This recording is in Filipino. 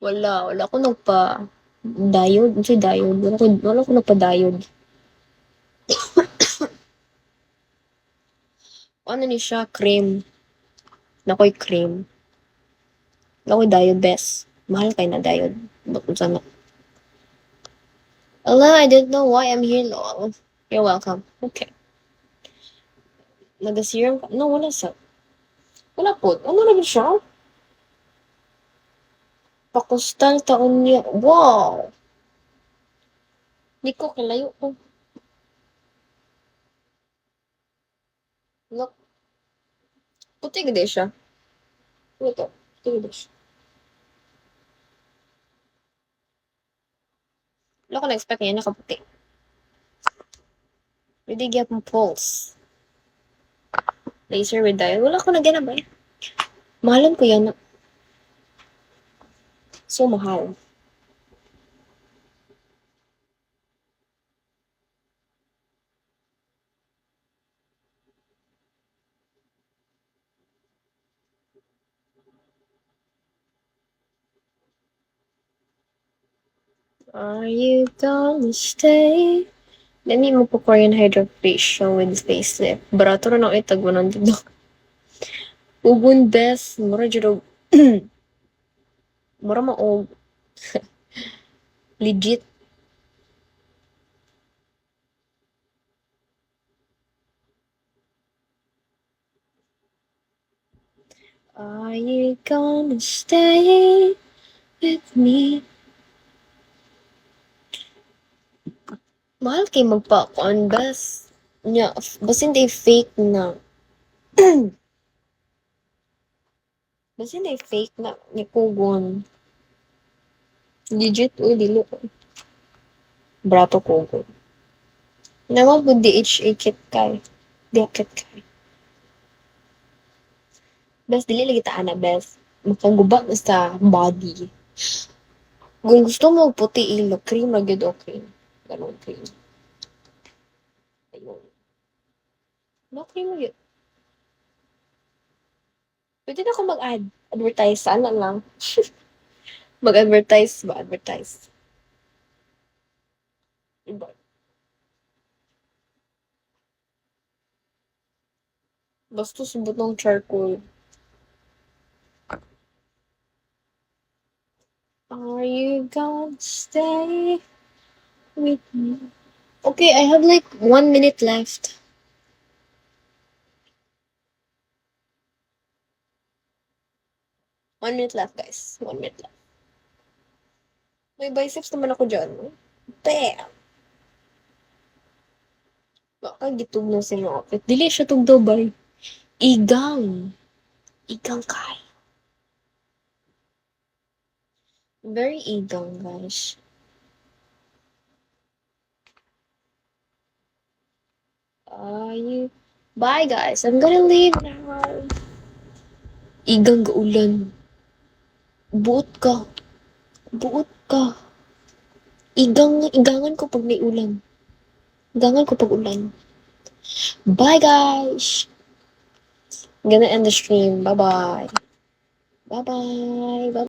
Wala ko nagpa-diode. Ano siya diode? Wala ko nagpa-diode. Ano ni siya? Cream. Nakoy cream. Nakoy diode best. Mahal kayo na diode. Bakit sana? Allah, I didn't know why I'm here, lol. You're welcome. Okay. Nag-serum ka? No, wala sa. Wala po. Ano naman siya? Pakustal taon niya. Wow! Hindi ko kilayo ko. Look. Puti gede siya. Ito. Puti gede siya. Wala ko na-expect niya nakaputi. Pwede gyap mo pulse. Laser with diode. Wala ko na ginabay. Mahalan ko yan. So mahal. Are you gonna stay? Dami mo po Korean hydrofacial with facelift. Barato na ako itag 100 na. Ugun best. Mura juro. Mura maog. Legit. Are you gonna stay with me? Mahal kay magpa-on best. Nya, basin day fake na. Basin day fake na ni Kugon. Legit, uy, dilo. Brato Kugon. Naman po DHA kit kay. Di kit kay. Best, dili lagi taan na best. Makagubak na sa body. Kung gusto mo puti ilo, cream na good o cream. Ganun cream. Ayun. No cream na good. Pwede na ako mag-add. Advertise. Sana lang. Mag-advertise ba? Advertise. Iba. Basta subot ng charcoal. Are you gonna stay with me? Okay, I have like 1 minute left. One minute left, guys. 1 minute left. May biceps naman ako dyan. Bam! Baka gitog na sa mga outfit. Dili siya tog Dubai. Igang. Igang kay. Very igang, guys. Bye, guys. I'm gonna leave now. Igang gaulan. Buot ka. Buot ka. Igangan ko pag may ulan. Igangan ko pag ulan. Bye, guys. I'm gonna end the stream. Bye-bye. Bye-bye. Bye-bye.